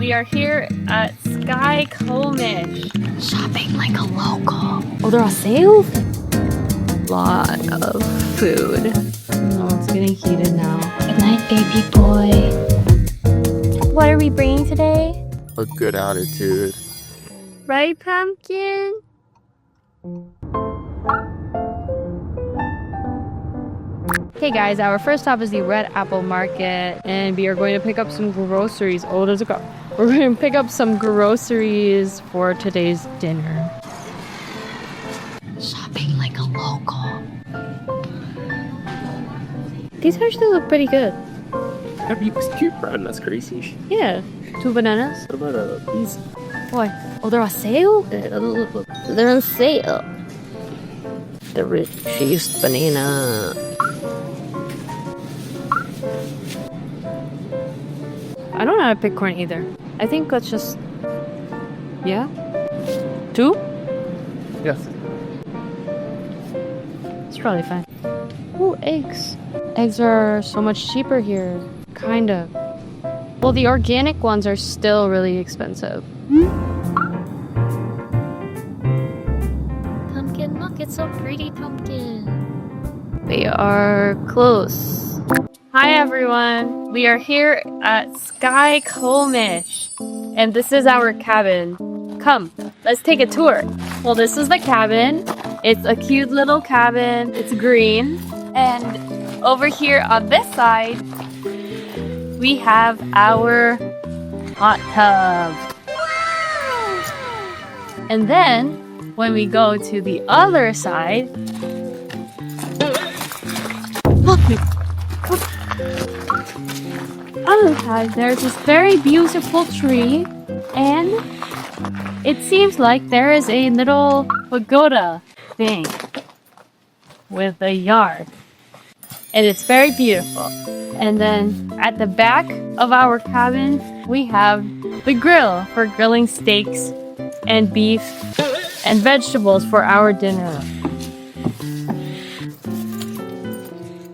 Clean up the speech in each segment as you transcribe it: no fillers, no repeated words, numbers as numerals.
We are here at Skykomish. Shopping like a local. Oh, they're on sale? Lot of food. Oh, it's getting heated now. Good night, baby boy. What are we bringing today? A good attitude. Right, Pumpkin? Okay guys, our first stop is the Red Apple Market and we are going to pick up some groceries. Oh, there's a car. We're going to pick up some groceries for today's dinner. Shopping like a local. These actually look pretty good. Yeah, it's cute bread, that's crazy. Yeah. 2 bananas. What about these? Why? Oh, they're on sale? They're on sale. The richest banana. I don't know how to pick corn either. I think let's just... Yeah? 2? Yes. It's probably fine. Ooh, eggs. Eggs are so much cheaper here. Kind of. Well, the organic ones are still really expensive. Pumpkin, look, it's so pretty, Pumpkin. We are close. Hi, everyone. We are here at Skykomish. And this is our cabin. Come, let's take a tour. Well, this is the cabin. It's a cute little cabin. It's green. And over here on this side, we have our hot tub. Wow! And then, when we go to the other side, other side, there's this very beautiful tree, and it seems like there is a little pagoda thing with a yard. And it's very beautiful. And then at the back of our cabin, we have the grill for grilling steaks and beef and vegetables for our dinner.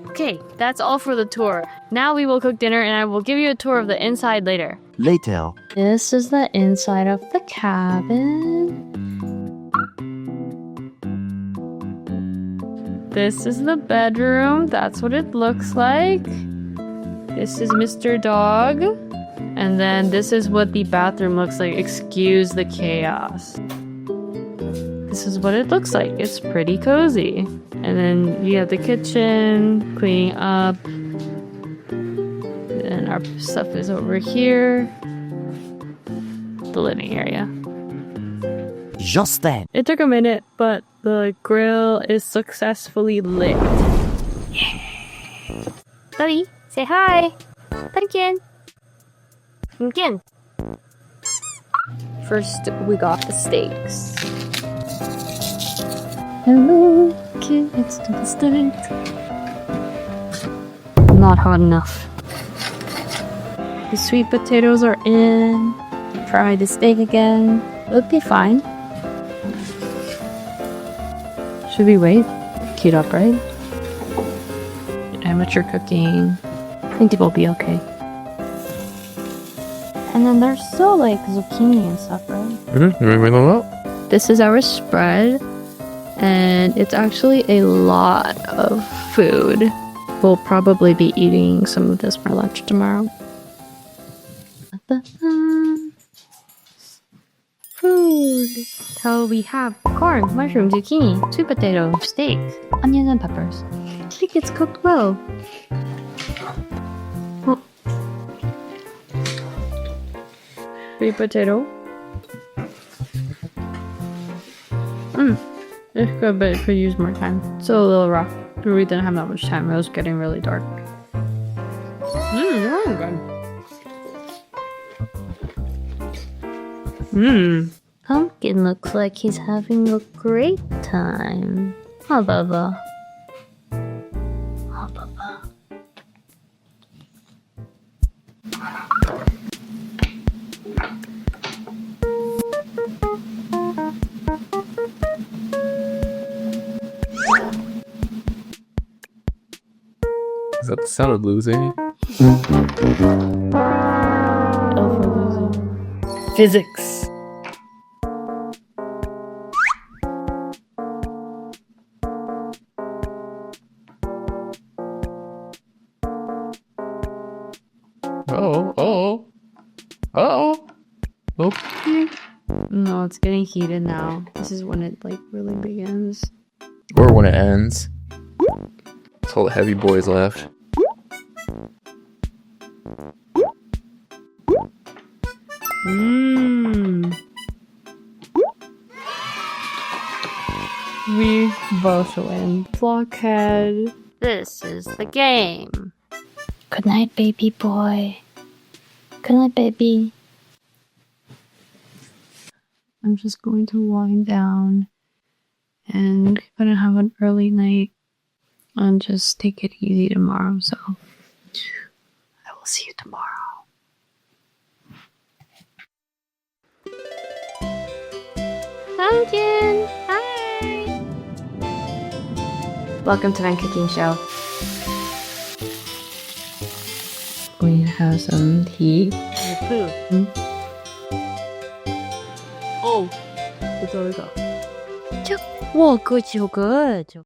Okay, that's all for the tour. Now we will cook dinner and I will give you a tour of the inside later. Later. This is the inside of the cabin. This is the bedroom. That's what it looks like. This is Mr. Dog. And then this is what the bathroom looks like. Excuse the chaos. This is what it looks like. It's pretty cozy. And then you have the kitchen, cleaning up. And our stuff is over here. The living area. Just then. It took a minute, but the grill is successfully lit. Yeah. Buddy, say hi. Pumpkin. Pumpkin. First, we got the steaks. Hello, kids to the steaks. Not hot enough. The sweet potatoes are in. Fry the steak again. It'll be fine. Should we wait? Queued up, right? Amateur cooking. I think it will be okay. And then there's still like zucchini and stuff, right? You bring them up? This is our spread. And it's actually a lot of food. We'll probably be eating some of this for lunch tomorrow. Food. So we have corn, mushroom, zucchini, sweet potato, steak, onions, and peppers. I think it's cooked well. Oh. Sweet potato. It's good, but it could use more time. Still a little raw. We didn't have that much time. It was getting really dark. Pumpkin looks like he's having a great time. Huh, Bubba? Huh, Bubba? Is that the sound of losing? L for losing. physics. Oh. Okay. No, it's getting heated now. This is when it like really begins. Or when it ends. It's all the heavy boys left. We both win. Blockhead. This is the game. Good night, baby boy. Good night, baby. I'm just going to wind down and gonna have an early night and just take it easy tomorrow. So I will see you tomorrow. Pumpkin! Hi! Welcome to my cooking show. We have some tea. Food. Oh, it's already got. Whoa, good, so good.